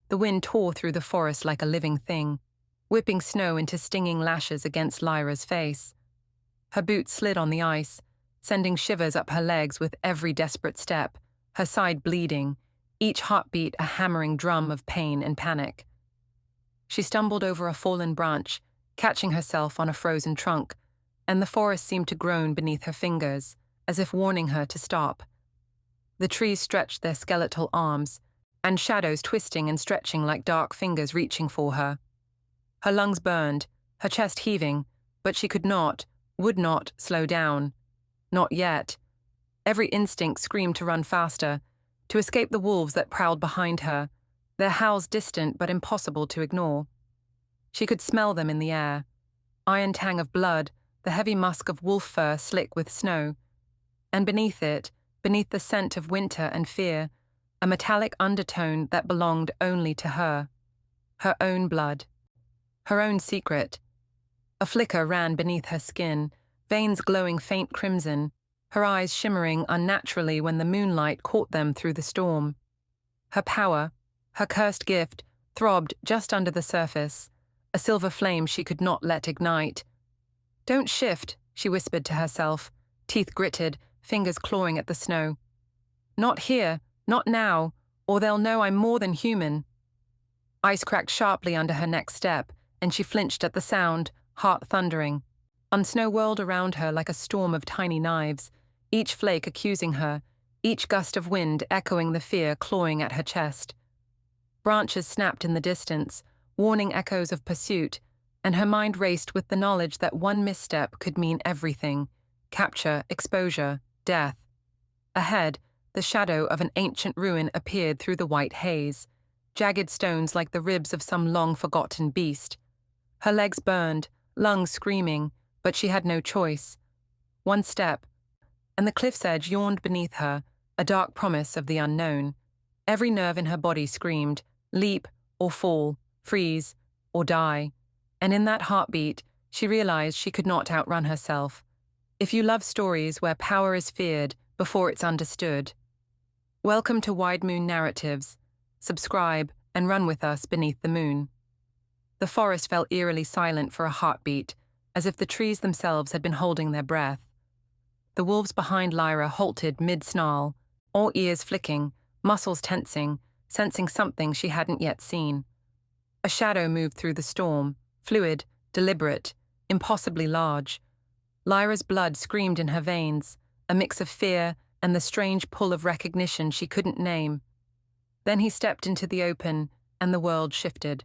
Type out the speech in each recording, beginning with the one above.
The wind tore through the forest like a living thing, whipping snow into stinging lashes against Lyra's face. Her boots slid on the ice, sending shivers up her legs with every desperate step, her side bleeding, each heartbeat a hammering drum of pain and panic. She stumbled over a fallen branch, catching herself on a frozen trunk, and the forest seemed to groan beneath her fingers, as if warning her to stop. The trees stretched their skeletal arms, and shadows twisting and stretching like dark fingers reaching for her. Her lungs burned, her chest heaving, but she could not, would not, slow down. Not yet. Every instinct screamed to run faster, to escape the wolves that prowled behind her, their howls distant but impossible to ignore. She could smell them in the air. Iron tang of blood, the heavy musk of wolf fur slick with snow. And beneath it, beneath the scent of winter and fear, a metallic undertone that belonged only to her. Her own blood. Her own secret. A flicker ran beneath her skin, veins glowing faint crimson, her eyes shimmering unnaturally when the moonlight caught them through the storm. Her power, her cursed gift, throbbed just under the surface, a silver flame she could not let ignite. "Don't shift," she whispered to herself, teeth gritted, fingers clawing at the snow. "Not here, not now, or they'll know I'm more than human." Ice cracked sharply under her next step, and she flinched at the sound, heart thundering. Unsnow whirled around her like a storm of tiny knives, each flake accusing her, each gust of wind echoing the fear clawing at her chest. Branches snapped in the distance, warning echoes of pursuit, and her mind raced with the knowledge that one misstep could mean everything: capture, exposure, death. Ahead, the shadow of an ancient ruin appeared through the white haze, jagged stones like the ribs of some long-forgotten beast. Her legs burned, lungs screaming, but she had no choice. One step, and the cliff's edge yawned beneath her, a dark promise of the unknown. Every nerve in her body screamed, leap or fall, freeze or die. And in that heartbeat, she realized she could not outrun herself. If you love stories where power is feared before it's understood, welcome to Wide Moon Narratives. Subscribe and run with us beneath the moon. The forest fell eerily silent for a heartbeat, as if the trees themselves had been holding their breath. The wolves behind Lyra halted mid-snarl, all ears flicking, muscles tensing, sensing something she hadn't yet seen. A shadow moved through the storm, fluid, deliberate, impossibly large. Lyra's blood screamed in her veins, a mix of fear and the strange pull of recognition she couldn't name. Then he stepped into the open, and the world shifted.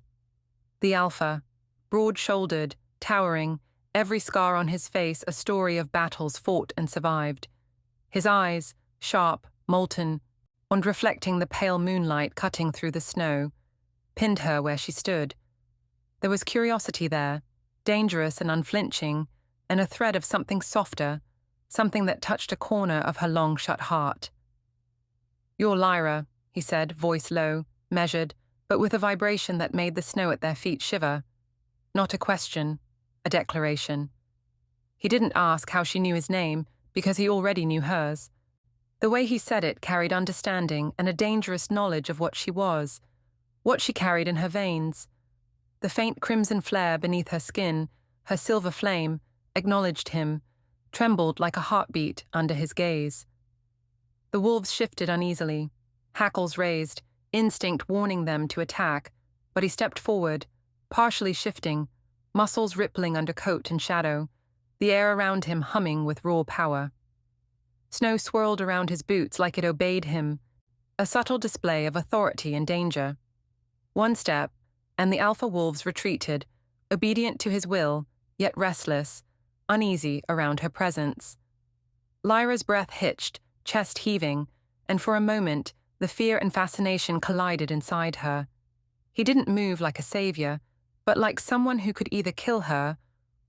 The Alpha, broad-shouldered, towering, every scar on his face a story of battles fought and survived. His eyes, sharp, molten, and reflecting the pale moonlight cutting through the snow, pinned her where she stood. There was curiosity there, dangerous and unflinching, and a thread of something softer, something that touched a corner of her long-shut heart. "You're Lyra," he said, voice low, measured, but with a vibration that made the snow at their feet shiver. Not a question, a declaration. He didn't ask how she knew his name, because he already knew hers. The way he said it carried understanding and a dangerous knowledge of what she was, what she carried in her veins. The faint crimson flare beneath her skin, her silver flame, acknowledged him, trembled like a heartbeat under his gaze. The wolves shifted uneasily, hackles raised, instinct warning them to attack, but he stepped forward, partially shifting, muscles rippling under coat and shadow, the air around him humming with raw power. Snow swirled around his boots like it obeyed him, a subtle display of authority and danger. One step, and the alpha wolves retreated, obedient to his will, yet restless, uneasy around her presence. Lyra's breath hitched, chest heaving, and for a moment, the fear and fascination collided inside her. He didn't move like a savior, but like someone who could either kill her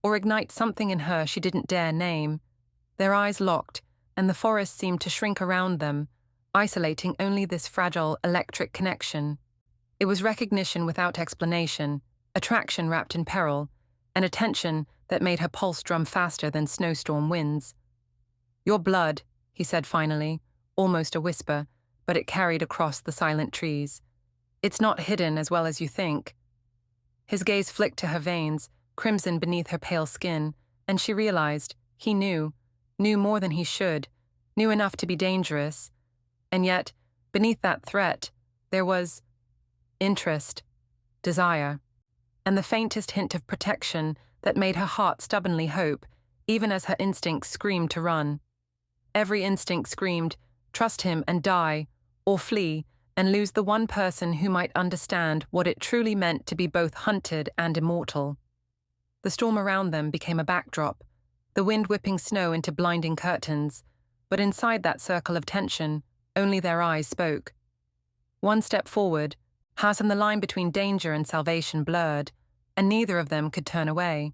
or ignite something in her she didn't dare name. Their eyes locked, and the forest seemed to shrink around them, isolating only this fragile electric connection. It was recognition without explanation, attraction wrapped in peril, and a tension that made her pulse drum faster than snowstorm winds. "Your blood," he said finally, almost a whisper, but it carried across the silent trees. It's not hidden as well as you think. His gaze flicked to her veins, crimson beneath her pale skin, and she realized he knew more than he should, knew enough to be dangerous. And yet, beneath that threat, there was interest, desire, and the faintest hint of protection that made her heart stubbornly hope, even as her instincts screamed to run. Every instinct screamed, trust him and die, or flee and lose the one person who might understand what it truly meant to be both hunted and immortal. The storm around them became a backdrop, the wind whipping snow into blinding curtains, but inside that circle of tension, only their eyes spoke. One step forward, Haas and the line between danger and salvation blurred, and neither of them could turn away.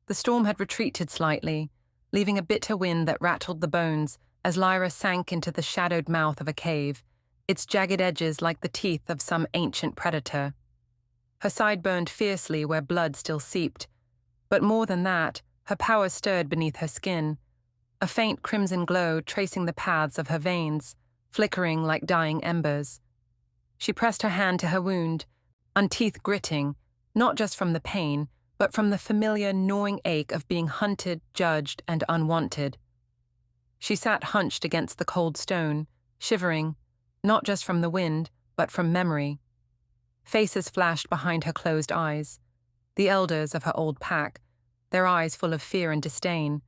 The storm had retreated slightly, leaving a bitter wind that rattled the bones as Lyra sank into the shadowed mouth of a cave, its jagged edges like the teeth of some ancient predator. Her side burned fiercely where blood still seeped, but more than that, her power stirred beneath her skin, a faint crimson glow tracing the paths of her veins, flickering like dying embers. She pressed her hand to her wound, unteeth gritting, not just from the pain, but from the familiar gnawing ache of being hunted, judged, and unwanted. She sat hunched against the cold stone, shivering, not just from the wind, but from memory. Faces flashed behind her closed eyes, the elders of her old pack, their eyes full of fear and disdain,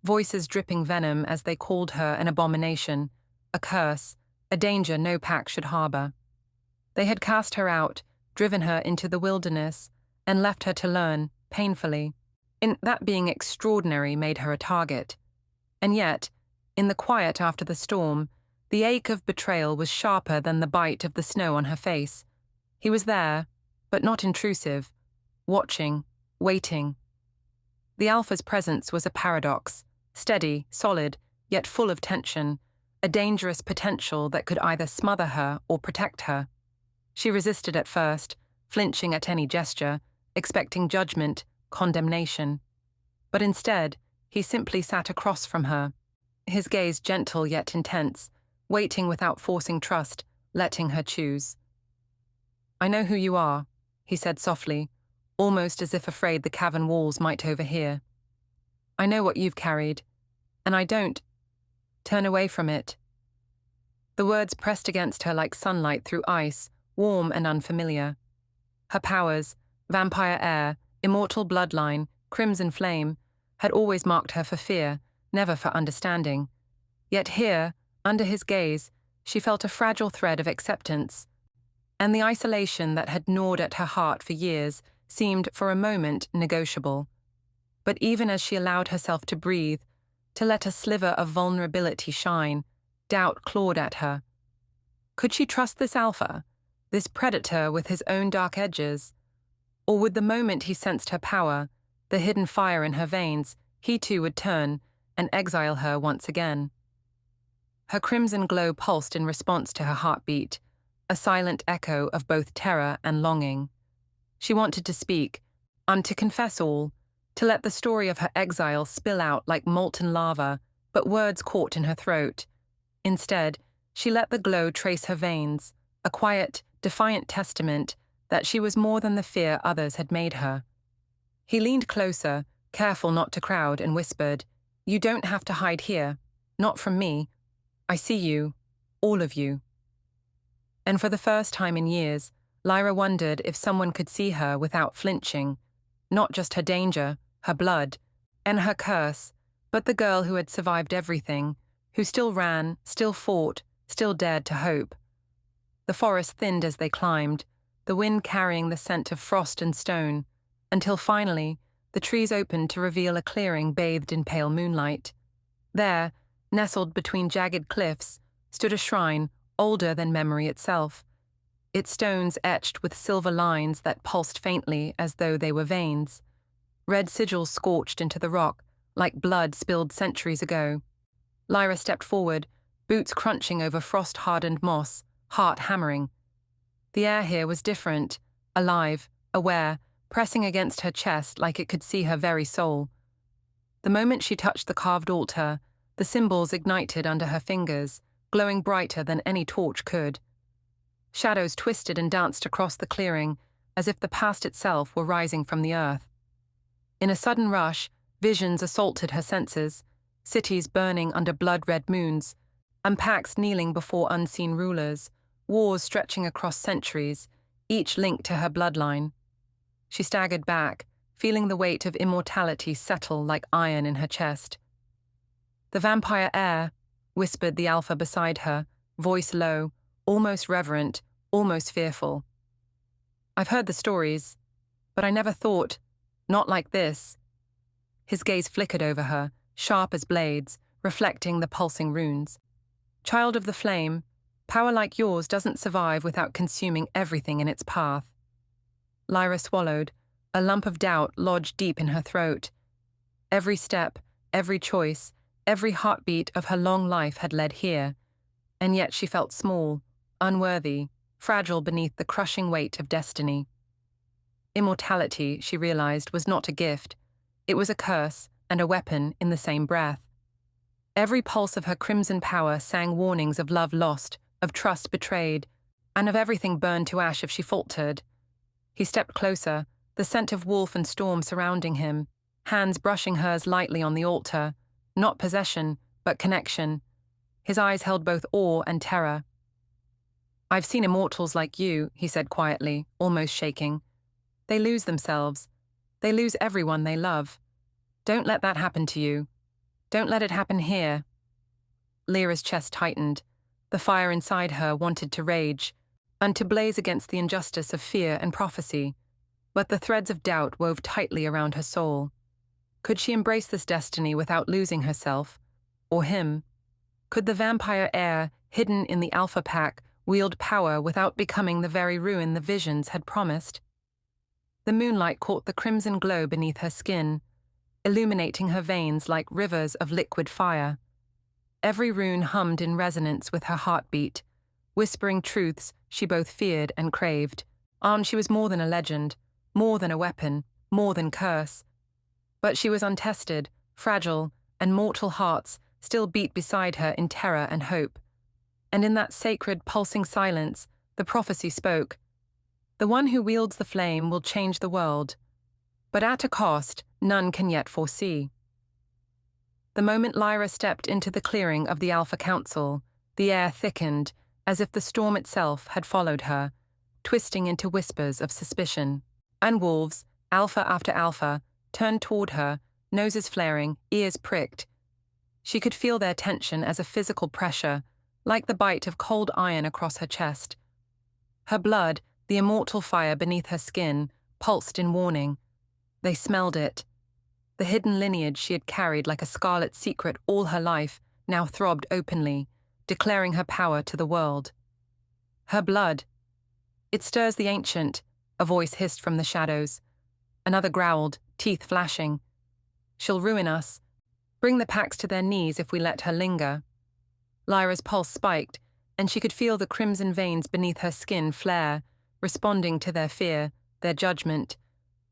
voices dripping venom as they called her an abomination, a curse, a danger no pack should harbor. They had cast her out, driven her into the wilderness, and left her to learn, painfully. In that being extraordinary made her a target. And yet, in the quiet after the storm, the ache of betrayal was sharper than the bite of the snow on her face. He was there, but not intrusive, watching, waiting. The Alpha's presence was a paradox, steady, solid, yet full of tension, a dangerous potential that could either smother her or protect her. She resisted at first, flinching at any gesture, expecting judgment, condemnation. But instead, he simply sat across from her, his gaze gentle yet intense, waiting without forcing trust, letting her choose. "I know who you are," he said softly, almost as if afraid the cavern walls might overhear. "I know what you've carried, and I don't. Turn away from it." The words pressed against her like sunlight through ice, warm and unfamiliar. Her powers, vampire air, immortal bloodline, crimson flame, had always marked her for fear, never for understanding. Yet here, under his gaze, she felt a fragile thread of acceptance, and the isolation that had gnawed at her heart for years seemed for a moment negotiable. But even as she allowed herself to breathe, to let a sliver of vulnerability shine, doubt clawed at her. Could she trust this Alpha, this predator with his own dark edges? Or would the moment he sensed her power, the hidden fire in her veins, he too would turn and exile her once again? Her crimson glow pulsed in response to her heartbeat, a silent echo of both terror and longing. She wanted to speak, to confess all, to let the story of her exile spill out like molten lava, but words caught in her throat. Instead, she let the glow trace her veins, a quiet, defiant testament that she was more than the fear others had made her. He leaned closer, careful not to crowd, and whispered, "You don't have to hide here. Not from me. I see you. All of you." And for the first time in years, Lyra wondered if someone could see her without flinching, not just her danger, her blood, and her curse, but the girl who had survived everything, who still ran, still fought, still dared to hope. The forest thinned as they climbed, the wind carrying the scent of frost and stone, until finally the trees opened to reveal a clearing bathed in pale moonlight. There, nestled between jagged cliffs, stood a shrine older than memory itself, its stones etched with silver lines that pulsed faintly as though they were veins. Red sigils scorched into the rock, like blood spilled centuries ago. Lyra stepped forward, boots crunching over frost-hardened moss, heart hammering. The air here was different, alive, aware, pressing against her chest like it could see her very soul. The moment she touched the carved altar, the symbols ignited under her fingers, glowing brighter than any torch could. Shadows twisted and danced across the clearing, as if the past itself were rising from the earth. In a sudden rush, visions assaulted her senses, cities burning under blood-red moons, and packs kneeling before unseen rulers, wars stretching across centuries, each linked to her bloodline. She staggered back, feeling the weight of immortality settle like iron in her chest. "The vampire heir," whispered the Alpha beside her, voice low, almost reverent, almost fearful. "I've heard the stories, but I never thought, not like this." His gaze flickered over her, sharp as blades, reflecting the pulsing runes. "Child of the flame, power like yours doesn't survive without consuming everything in its path." Lyra swallowed, a lump of doubt lodged deep in her throat. Every step, every choice, every heartbeat of her long life had led here, and yet she felt small, unworthy, fragile beneath the crushing weight of destiny. Immortality, she realized, was not a gift. It was a curse and a weapon in the same breath. Every pulse of her crimson power sang warnings of love lost, of trust betrayed, and of everything burned to ash if she faltered. He stepped closer, the scent of wolf and storm surrounding him, hands brushing hers lightly on the altar, not possession, but connection. His eyes held both awe and terror. "I've seen immortals like you," he said quietly, almost shaking. "They lose themselves. They lose everyone they love. Don't let that happen to you. Don't let it happen here." Lyra's chest tightened. The fire inside her wanted to rage, and to blaze against the injustice of fear and prophecy, but the threads of doubt wove tightly around her soul. Could she embrace this destiny without losing herself? Or him? Could the vampire heir, hidden in the Alpha Pack, wield power without becoming the very ruin the visions had promised? The moonlight caught the crimson glow beneath her skin, illuminating her veins like rivers of liquid fire. Every rune hummed in resonance with her heartbeat, whispering truths she both feared and craved. She was more than a legend, more than a weapon, more than curse. But she was untested, fragile, and mortal hearts still beat beside her in terror and hope. And in that sacred, pulsing silence, the prophecy spoke. The one who wields the flame will change the world, but at a cost none can yet foresee. The moment Lyra stepped into the clearing of the Alpha Council, the air thickened, as if the storm itself had followed her, twisting into whispers of suspicion. And wolves, alpha after alpha, turned toward her, noses flaring, ears pricked. She could feel their tension as a physical pressure, like the bite of cold iron across her chest. Her blood, the immortal fire beneath her skin, pulsed in warning. They smelled it. The hidden lineage she had carried like a scarlet secret all her life now throbbed openly, declaring her power to the world. Her blood. "It stirs the ancient," a voice hissed from the shadows. Another growled, teeth flashing. "She'll ruin us. Bring the packs to their knees if we let her linger." Lyra's pulse spiked, and she could feel the crimson veins beneath her skin flare, responding to their fear, their judgment.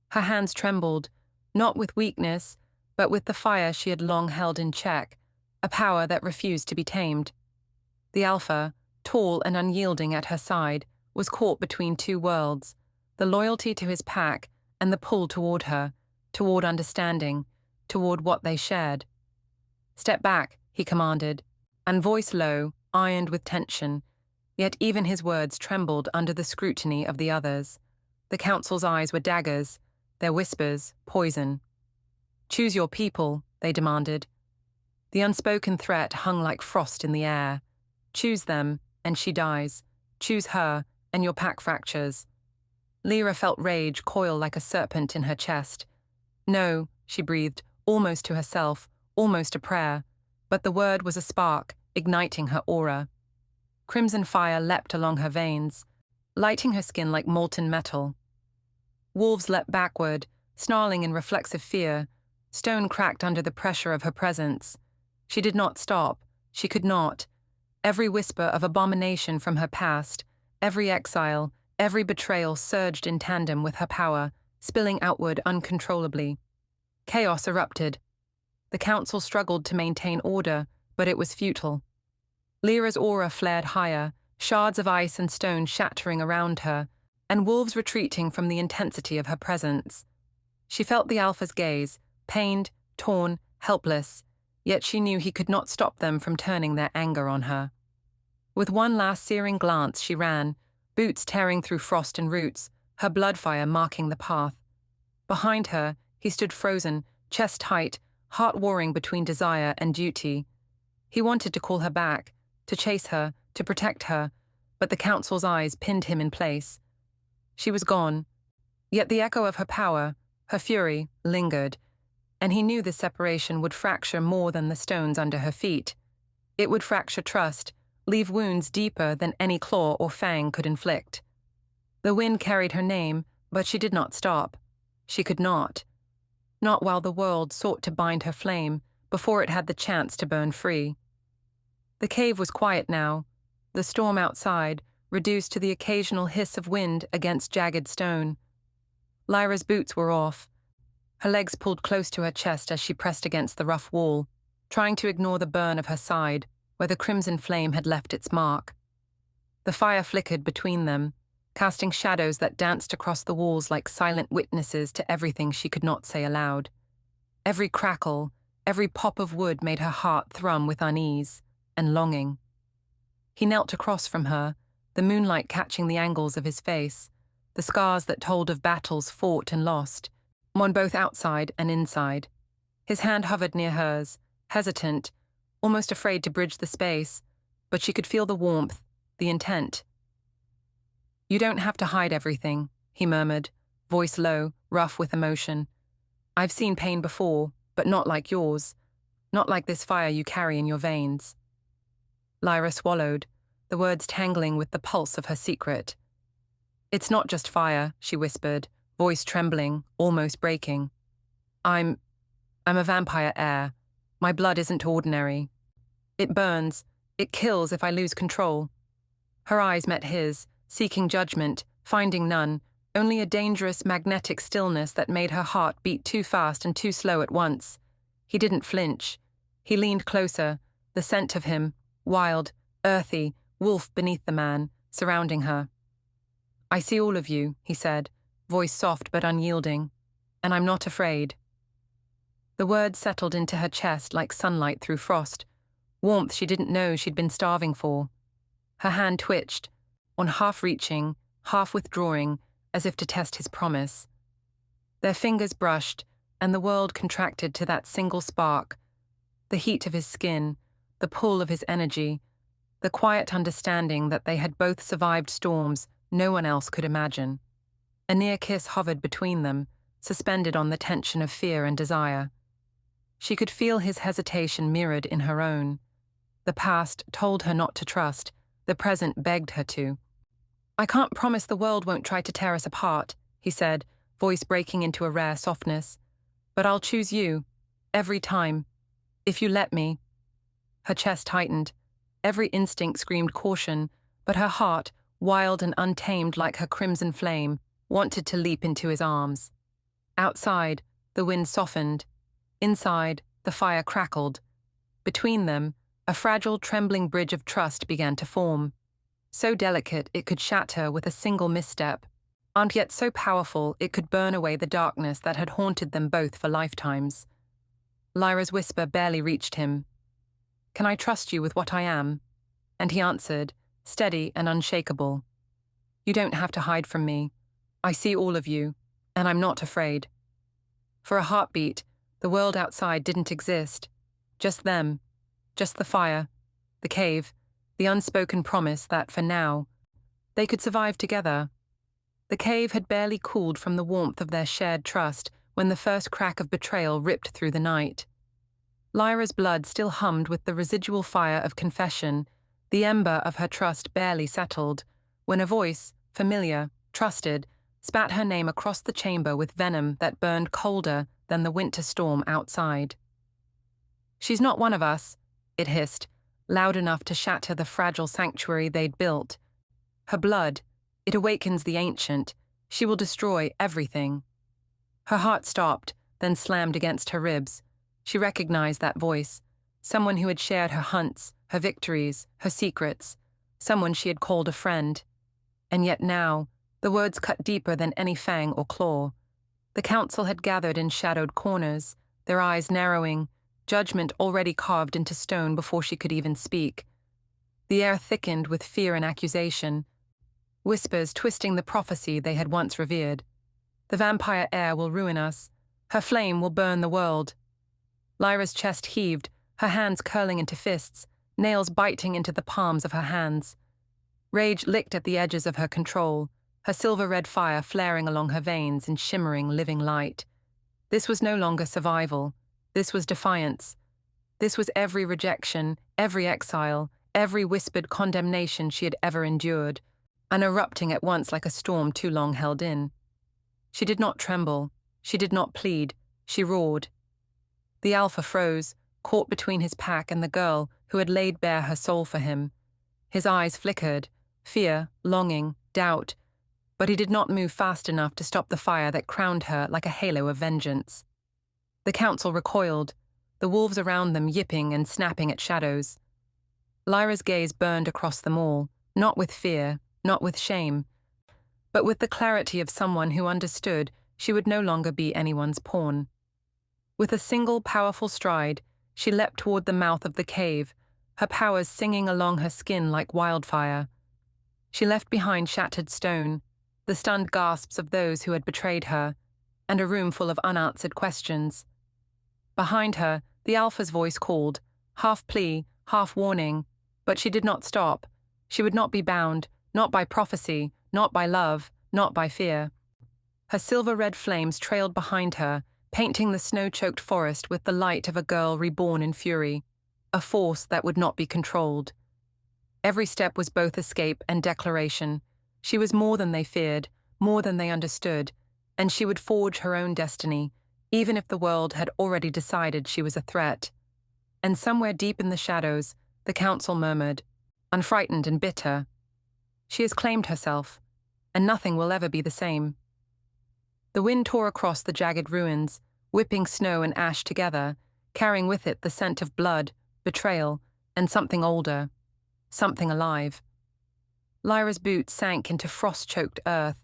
Her hands trembled, not with weakness, but with the fire she had long held in check, a power that refused to be tamed. The Alpha, tall and unyielding at her side, was caught between two worlds, the loyalty to his pack and the pull toward her, toward understanding, toward what they shared. "Step back," he commanded, and voice low, ironed with tension, yet even his words trembled under the scrutiny of the others. The council's eyes were daggers, their whispers poison. "Choose your people," they demanded. The unspoken threat hung like frost in the air. "Choose them, and she dies. Choose her, and your pack fractures." Lyra felt rage coil like a serpent in her chest. "No," she breathed, almost to herself, almost a prayer, but the word was a spark, igniting her aura. Crimson fire leapt along her veins, lighting her skin like molten metal. Wolves leapt backward, snarling in reflexive fear. Stone cracked under the pressure of her presence. She did not stop. She could not. Every whisper of abomination from her past, every exile, every betrayal surged in tandem with her power, spilling outward uncontrollably. Chaos erupted. The council struggled to maintain order, but it was futile. Lyra's aura flared higher, shards of ice and stone shattering around her, and wolves retreating from the intensity of her presence. She felt the Alpha's gaze, pained, torn, helpless, yet she knew he could not stop them from turning their anger on her. With one last searing glance, she ran, boots tearing through frost and roots, her blood fire marking the path. Behind her, he stood frozen, chest tight, heart warring between desire and duty. He wanted to call her back, to chase her, to protect her, but the council's eyes pinned him in place. She was gone, yet the echo of her power, her fury, lingered, and he knew this separation would fracture more than the stones under her feet. It would fracture trust, leave wounds deeper than any claw or fang could inflict. The wind carried her name, but she did not stop. She could not. Not while the world sought to bind her flame, before it had the chance to burn free. The cave was quiet now, the storm outside, reduced to the occasional hiss of wind against jagged stone. Lyra's boots were off. Her legs pulled close to her chest as she pressed against the rough wall, trying to ignore the burn of her side, where the crimson flame had left its mark. The fire flickered between them, casting shadows that danced across the walls like silent witnesses to everything she could not say aloud. Every crackle, every pop of wood made her heart thrum with unease and longing. He knelt across from her, the moonlight catching the angles of his face, the scars that told of battles fought and lost, one both outside and inside. His hand hovered near hers, hesitant, almost afraid to bridge the space, but she could feel the warmth, the intent. "You don't have to hide everything," he murmured, voice low, rough with emotion. "I've seen pain before, but not like yours, not like this fire you carry in your veins." Lyra swallowed, the words tangling with the pulse of her secret. "It's not just fire," she whispered, voice trembling, almost breaking. I'm a vampire heir. My blood isn't ordinary. It burns, it kills if I lose control." Her eyes met his, seeking judgment, finding none, only a dangerous magnetic stillness that made her heart beat too fast and too slow at once. He didn't flinch. He leaned closer, the scent of him, wild, earthy, wolf beneath the man, surrounding her. "I see all of you," he said, voice soft but unyielding, "and I'm not afraid." The words settled into her chest like sunlight through frost, warmth she didn't know she'd been starving for. Her hand twitched, one half reaching, half withdrawing, as if to test his promise. Their fingers brushed, and the world contracted to that single spark, the heat of his skin, the pull of his energy, the quiet understanding that they had both survived storms no one else could imagine. A near kiss hovered between them, suspended on the tension of fear and desire. She could feel his hesitation mirrored in her own. The past told her not to trust, the present begged her to. "I can't promise the world won't try to tear us apart," he said, voice breaking into a rare softness. "But I'll choose you, every time, if you let me." Her chest tightened. Every instinct screamed caution, but her heart, wild and untamed like her crimson flame, wanted to leap into his arms. Outside, the wind softened. Inside, the fire crackled. Between them, a fragile, trembling bridge of trust began to form. So delicate it could shatter with a single misstep, and yet so powerful it could burn away the darkness that had haunted them both for lifetimes. Lyra's whisper barely reached him. "Can I trust you with what I am?" And he answered, steady and unshakable. "You don't have to hide from me. I see all of you, and I'm not afraid." For a heartbeat, the world outside didn't exist. Just them. Just the fire, the cave, the unspoken promise that, for now, they could survive together. The cave had barely cooled from the warmth of their shared trust when the first crack of betrayal ripped through the night. Lyra's blood still hummed with the residual fire of confession, the ember of her trust barely settled, when a voice, familiar, trusted, spat her name across the chamber with venom that burned colder than the winter storm outside. "She's not one of us," it hissed, loud enough to shatter the fragile sanctuary they'd built. "Her blood, it awakens the ancient. She will destroy everything." Her heart stopped, then slammed against her ribs. She recognized that voice, someone who had shared her hunts, her victories, her secrets, someone she had called a friend. And yet now, the words cut deeper than any fang or claw. The council had gathered in shadowed corners, their eyes narrowing, judgment already carved into stone before she could even speak. The air thickened with fear and accusation, whispers twisting the prophecy they had once revered. The vampire heir will ruin us. Her flame will burn the world. Lyra's chest heaved, her hands curling into fists, nails biting into the palms of her hands. Rage licked at the edges of her control, her silver-red fire flaring along her veins in shimmering, living light. This was no longer survival. This was defiance. This was every rejection, every exile, every whispered condemnation she had ever endured, and erupting at once like a storm too long held in. She did not tremble. She did not plead. She roared. The Alpha froze, caught between his pack and the girl who had laid bare her soul for him. His eyes flickered, fear, longing, doubt, but he did not move fast enough to stop the fire that crowned her like a halo of vengeance. The council recoiled, the wolves around them yipping and snapping at shadows. Lyra's gaze burned across them all, not with fear, not with shame, but with the clarity of someone who understood she would no longer be anyone's pawn. With a single powerful stride, she leapt toward the mouth of the cave, her powers singing along her skin like wildfire. She left behind shattered stone, the stunned gasps of those who had betrayed her, and a room full of unanswered questions. Behind her, the Alpha's voice called, half plea, half warning, but she did not stop. She would not be bound, not by prophecy, not by love, not by fear. Her silver-red flames trailed behind her, painting the snow-choked forest with the light of a girl reborn in fury, a force that would not be controlled. Every step was both escape and declaration. She was more than they feared, more than they understood, and she would forge her own destiny, even if the world had already decided she was a threat. And somewhere deep in the shadows, the council murmured, unfrightened and bitter, "She has claimed herself, and nothing will ever be the same." The wind tore across the jagged ruins, whipping snow and ash together, carrying with it the scent of blood, betrayal, and something older, something alive. Lyra's boots sank into frost-choked earth,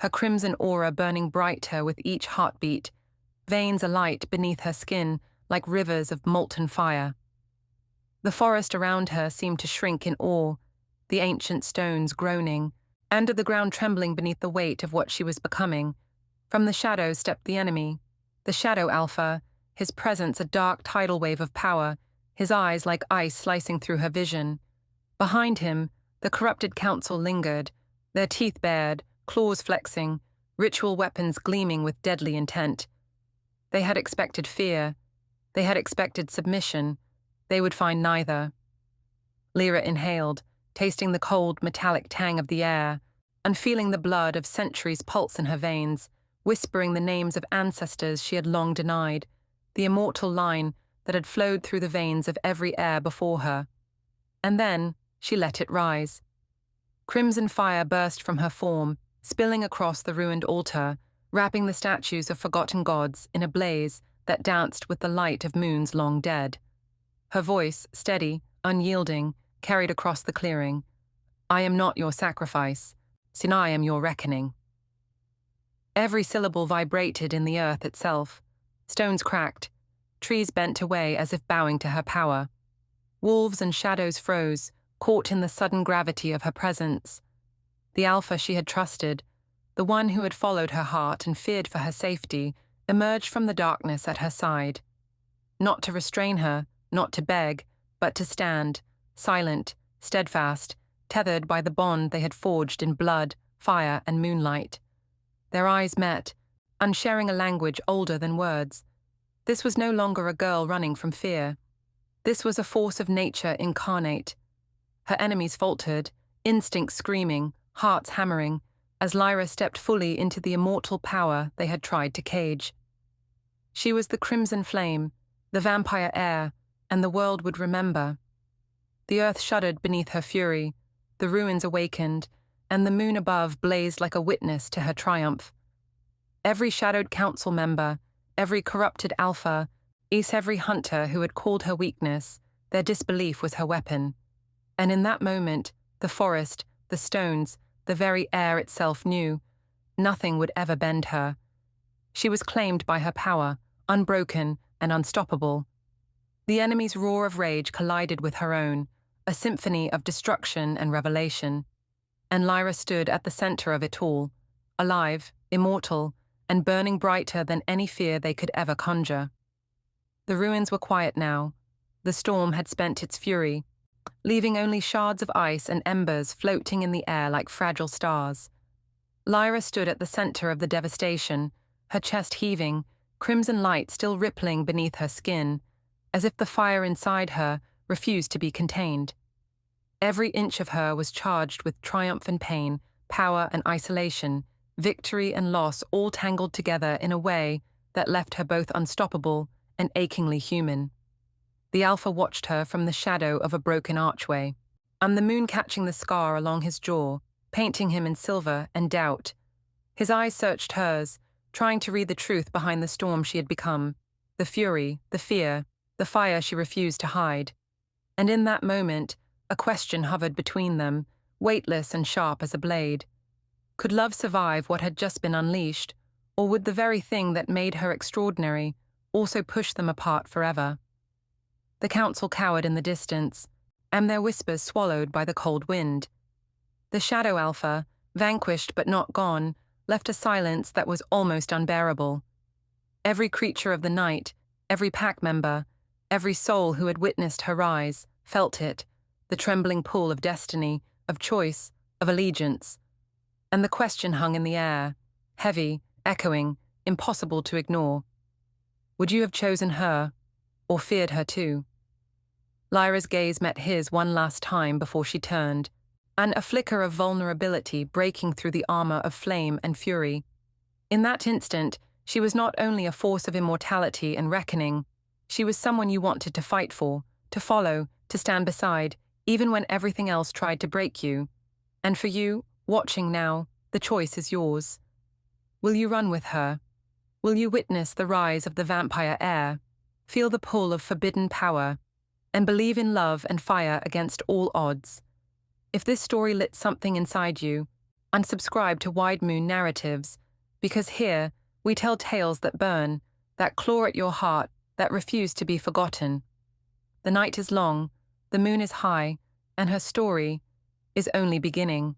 her crimson aura burning brighter with each heartbeat, veins alight beneath her skin like rivers of molten fire. The forest around her seemed to shrink in awe, the ancient stones groaning, and the ground trembling beneath the weight of what she was becoming. From the shadows stepped the enemy, the Shadow Alpha, his presence a dark tidal wave of power, his eyes like ice slicing through her vision. Behind him, the corrupted council lingered, their teeth bared, claws flexing, ritual weapons gleaming with deadly intent. They had expected fear. They had expected submission. They would find neither. Lyra inhaled, tasting the cold, metallic tang of the air, and feeling the blood of centuries pulse in her veins, whispering the names of ancestors she had long denied, the immortal line that had flowed through the veins of every heir before her. And then she let it rise. Crimson fire burst from her form, spilling across the ruined altar, wrapping the statues of forgotten gods in a blaze that danced with the light of moons long dead. Her voice, steady, unyielding, carried across the clearing. "I am not your sacrifice. Sin, I am your reckoning." Every syllable vibrated in the earth itself. Stones cracked. Trees bent away as if bowing to her power. Wolves and shadows froze, caught in the sudden gravity of her presence. The Alpha she had trusted, the one who had followed her heart and feared for her safety, emerged from the darkness at her side. Not to restrain her, not to beg, but to stand, silent, steadfast, tethered by the bond they had forged in blood, fire, and moonlight. Their eyes met, unsharing a language older than words. This was no longer a girl running from fear. This was a force of nature incarnate. Her enemies faltered, instincts screaming, hearts hammering, as Lyra stepped fully into the immortal power they had tried to cage. She was the crimson flame, the vampire heir, and the world would remember. The earth shuddered beneath her fury, the ruins awakened, and the moon above blazed like a witness to her triumph. Every shadowed council member, every corrupted Alpha, every hunter who had called her weakness, their disbelief was her weapon. And in that moment, the The forest, the stones, the very air itself knew. Nothing would ever bend her. She was claimed by her power, unbroken and unstoppable. The enemy's roar of rage collided with her own, a symphony of destruction and revelation. And Lyra stood at the center of it all, alive, immortal, and burning brighter than any fear they could ever conjure. The ruins were quiet now. The storm had spent its fury, leaving only shards of ice and embers floating in the air like fragile stars. Lyra stood at the center of the devastation, her chest heaving, crimson light still rippling beneath her skin, as if the fire inside her refused to be contained. Every inch of her was charged with triumph and pain, power and isolation, victory and loss all tangled together in a way that left her both unstoppable and achingly human. The Alpha watched her from the shadow of a broken archway, and the moon catching the scar along his jaw, painting him in silver and doubt. His eyes searched hers, trying to read the truth behind the storm she had become, the fury, the fear, the fire she refused to hide. And in that moment, a question hovered between them, weightless and sharp as a blade. Could love survive what had just been unleashed, or would the very thing that made her extraordinary also push them apart forever? The council cowered in the distance, and their whispers swallowed by the cold wind. The Shadow Alpha, vanquished but not gone, left a silence that was almost unbearable. Every creature of the night, every pack member, every soul who had witnessed her rise, felt it, the trembling pull of destiny, of choice, of allegiance. And the question hung in the air, heavy, echoing, impossible to ignore. Would you have chosen her, or feared her too? Lyra's gaze met his one last time before she turned, and a flicker of vulnerability breaking through the armor of flame and fury. In that instant, she was not only a force of immortality and reckoning, she was someone you wanted to fight for, to follow, to stand beside, even when everything else tried to break you. And for you, watching now, the choice is yours. Will you run with her? Will you witness the rise of the vampire heir, feel the pull of forbidden power, and believe in love and fire against all odds? If this story lit something inside you, unsubscribe to Wide Moon Narratives, because here we tell tales that burn, that claw at your heart, that refuse to be forgotten. The night is long, the moon is high, and her story is only beginning.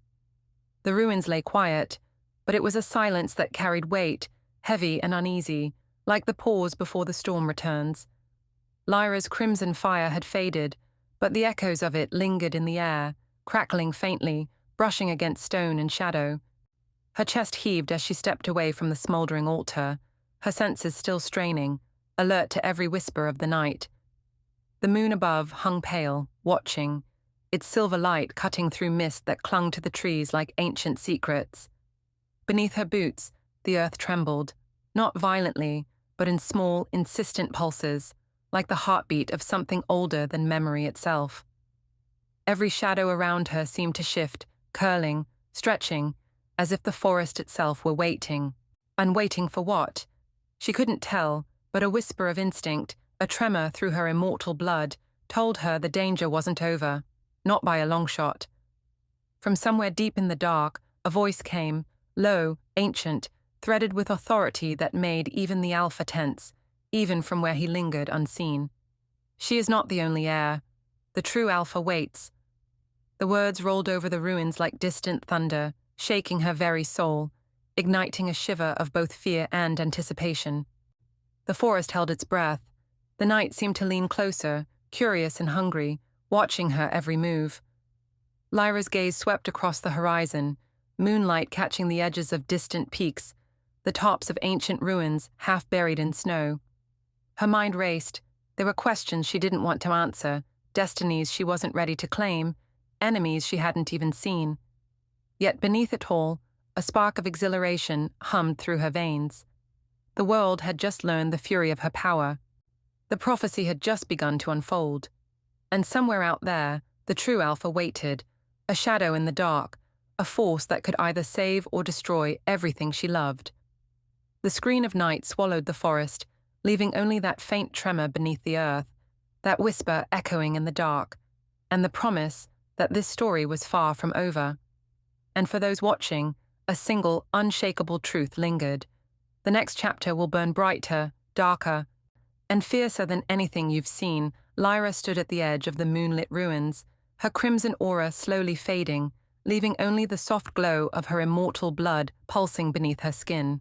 The ruins lay quiet, but it was a silence that carried weight, heavy and uneasy, like the pause before the storm returns. Lyra's crimson fire had faded, but the echoes of it lingered in the air, crackling faintly, brushing against stone and shadow. Her chest heaved as she stepped away from the smouldering altar, her senses still straining, alert to every whisper of the night. The moon above hung pale, watching, its silver light cutting through mist that clung to the trees like ancient secrets. Beneath her boots, the earth trembled, not violently, but in small, insistent pulses, like the heartbeat of something older than memory itself. Every shadow around her seemed to shift, curling, stretching, as if the forest itself were waiting. And waiting for what? She couldn't tell, but a whisper of instinct, a tremor through her immortal blood, told her the danger wasn't over, not by a long shot. From somewhere deep in the dark, a voice came, low, ancient, threaded with authority that made even the Alpha tense, even from where he lingered unseen. She is not the only heir. The true Alpha waits. The words rolled over the ruins like distant thunder, shaking her very soul, igniting a shiver of both fear and anticipation. The forest held its breath. The night seemed to lean closer, curious and hungry, watching her every move. Lyra's gaze swept across the horizon, moonlight catching the edges of distant peaks, the tops of ancient ruins half buried in snow. Her mind raced. There were questions she didn't want to answer, destinies she wasn't ready to claim, enemies she hadn't even seen. Yet beneath it all, a spark of exhilaration hummed through her veins. The world had just learned the fury of her power. The prophecy had just begun to unfold. And somewhere out there, the true Alpha waited, a shadow in the dark, a force that could either save or destroy everything she loved. The screen of night swallowed the forest, leaving only that faint tremor beneath the earth, that whisper echoing in the dark, and the promise that this story was far from over. And for those watching, a single, unshakable truth lingered. The next chapter will burn brighter, darker, and fiercer than anything you've seen. Lyra stood at the edge of the moonlit ruins, her crimson aura slowly fading, leaving only the soft glow of her immortal blood pulsing beneath her skin.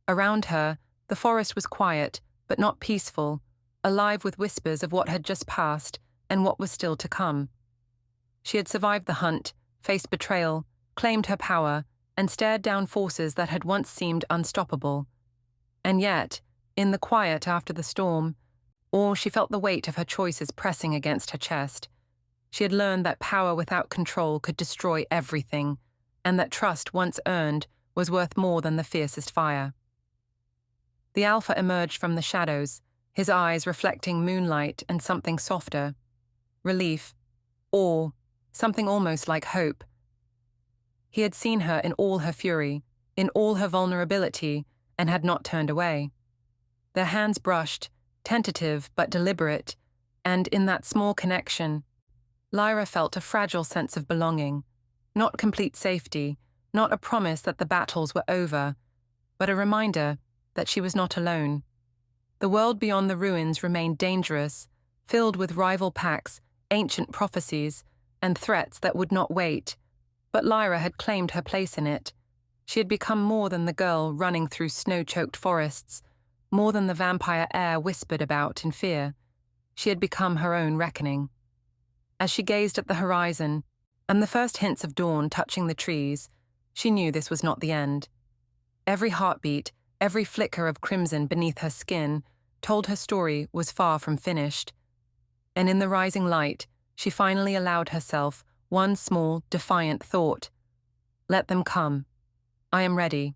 Around her, the forest was quiet, but not peaceful, alive with whispers of what had just passed and what was still to come. She had survived the hunt, faced betrayal, claimed her power, and stared down forces that had once seemed unstoppable. And yet, in the quiet after the storm, she felt the weight of her choices pressing against her chest. She had learned that power without control could destroy everything, and that trust once earned was worth more than the fiercest fire. The Alpha emerged from the shadows, his eyes reflecting moonlight and something softer. Relief, awe, something almost like hope. He had seen her in all her fury, in all her vulnerability, and had not turned away. Their hands brushed, tentative but deliberate, and in that small connection, Lyra felt a fragile sense of belonging, not complete safety, not a promise that the battles were over, but a reminder that she was not alone. The world beyond the ruins remained dangerous, filled with rival packs, ancient prophecies, and threats that would not wait, but Lyra had claimed her place in it. She had become more than the girl running through snow-choked forests, more than the vampire air whispered about in fear. She had become her own reckoning. As she gazed at the horizon, and the first hints of dawn touching the trees, she knew this was not the end. Every heartbeat, every flicker of crimson beneath her skin told her story was far from finished. And in the rising light, she finally allowed herself one small, defiant thought. Let them come. I am ready.